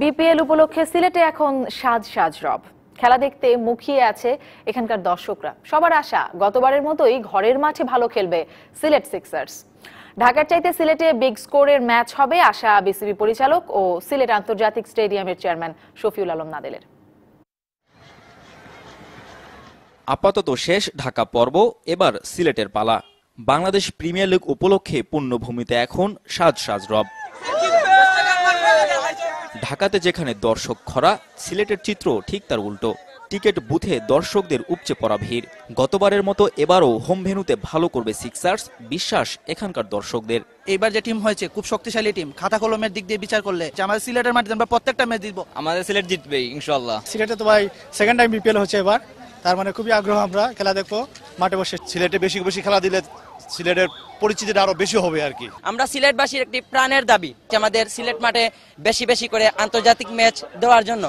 বিপিএল উপলক্ষে সিলেটে এখন সাজ সাজ রব। খেলা দেখতে মুখিয়ে আছে এখানকার দর্শকরা। সবার আশা গতবারের মতোই ঘরের মাঠে ভালো খেলবে সিলেট সিক্সার্স। ঢাকার চাইতে সিলেটে বিগ স্কোরের ম্যাচ হবে আশা বিসিবি পরিচালক ও সিলেট আন্তর্জাতিক স্টেডিয়ামের চেয়ারম্যান শফিউল আলম নাদেলের। আপাতত শেষ ঢাকা পর্ব, এবার সিলেটের পালা। বাংলাদেশ প্রিমিয়ার লিগ উপলক্ষে পূর্ণভূমিতে এখন সাজ সাজ রব। ঢাকাতে যেখানে দর্শক খরা, সিলেটের চিত্র ঠিক তার উল্টো। টিকিট বুথে দর্শকদের উপচে পড়া ভিড়। গতবারের মতো এবারও হোম ভেন্যুতে ভালো করবে সিক্সার্স, বিশ্বাস এখানকার দর্শকদের। এইবার যে টিম হয়েছে খুব শক্তিশালী টিম। খাতা কলমের দিক দিয়ে বিচার করলে আমাদের সিলেটের মাটিতে আমরা প্রত্যেকটা ম্যাচ জিতবো। আমাদের সিলেট জিতবেই ইনশাআল্লাহ। সিলেটে তো ভাই সেকেন্ড টাইম বিপিএল হচ্ছে এবার, তার মানে খুবই আগ্রহ আমরা খেলা দেখবো মাঠে বসে। সিলেটে বেশি বেশি খেলা দিলে সিলেটের পরিচিতিটা আরো বেশি হবে আর কি। আমরা সিলেটবাসীর একটি প্রাণের দাবি আমাদের সিলেট মাঠে বেশি বেশি করে আন্তর্জাতিক ম্যাচ দেওয়ার জন্য।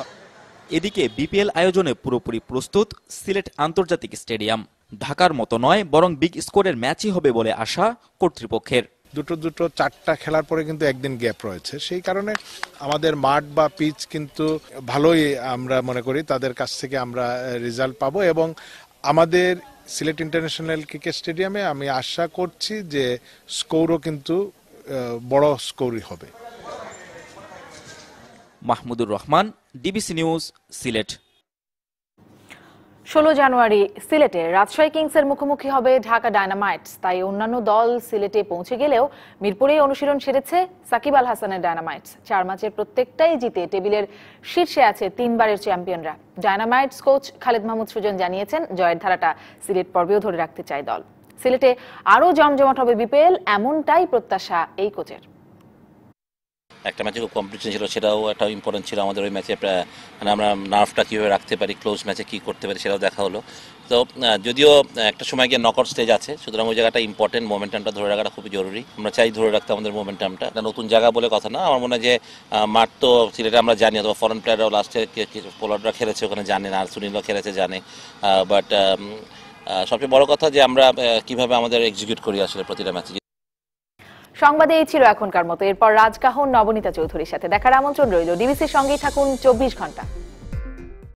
এদিকে বিপিএল আয়োজনে পুরোপুরি প্রস্তুত সিলেট আন্তর্জাতিক স্টেডিয়াম। ঢাকার মতো নয়, বরং বিগ স্কোরের ম্যাচই হবে বলে আশা কর্তৃপক্ষের। দুটো 4টা খেলার পরে কিন্তু একদিন গ্যাপ রয়েছে, সেই কারণে আমাদের মাঠ বা পিচ কিন্তু ভালোই আমরা মনে করি তাদের কাছ থেকে আমরা রেজাল্ট পাবো। এবং আমাদের সিলেট ইন্টারন্যাশনাল ক্রিকেট স্টেডিয়ামে আমি আশা করছি যে স্কোরও কিন্তু বড় স্কোরই হবে। Mahmudur Rahman, DBC news, Sylhet. 16 জানুয়ারি সিলেটে রাজশাহী কিংসের মুখোমুখি হবে ঢাকা ডায়নামাইটস। তাই অন্যান্য দল সিলেটে পৌঁছে গেলেও মিরপুরেই অনুশীলন সেরেছে সাকিব আল হাসানের ডায়নামাইটস। 4 ম্যাচের প্রত্যেকটাই জিতে টেবিলের শীর্ষে আছে 3 বারের চ্যাম্পিয়নরা। ডায়নামাইটস কোচ খালেদ মাহমুদ সুজন জানিয়েছেন, জয়ের ধারাটা সিলেট পর্বেও ধরে রাখতে চায় দল। সিলেটে আরও জমজমাট হবে বিপিএল, এমনটাই প্রত্যাশা এই কোচের। একটা ম্যাচে খুব কম্পিটিশন ছিল, সেটাও একটা ইম্পর্টেন্ট ছিল আমাদের ওই ম্যাচে। মানে আমরা নার্ভটা কীভাবে রাখতে পারি, ক্লোজ ম্যাচে কী করতে পারি সেটাও দেখা হলো। তো যদিও একটা সময় গিয়ে নকআউট স্টেজ আছে, সুতরাং ওই জায়গাটা ইম্পর্টেন্ট, মোমেন্টামটা ধরে রাখাটা খুবই জরুরি। আমরা চাই ধরে রাখতে আমাদের মোমেন্টামটা। একটা নতুন জায়গা বলে কথা না, আমার মনে হয় যে মাঠ তো সিলেটে আমরা জানি, অথবা ফরেন প্লেয়াররাও লাস্টে পোলাররা খেলেছে ওখানে জানে না, আর সুনীলও খেলেছে জানে। বাট সবচেয়ে বড় কথা যে আমরা কীভাবে আমাদের এক্সিকিউট করি আসলে প্রতিটা ম্যাচে। সংবাদে এই ছিল এখনকার মতো। এরপর রাজকাহন নবনীতা চৌধুরীর সাথে দেখার আমন্ত্রণ রইল। ডিবিসির সঙ্গেই থাকুন 24 ঘন্টা।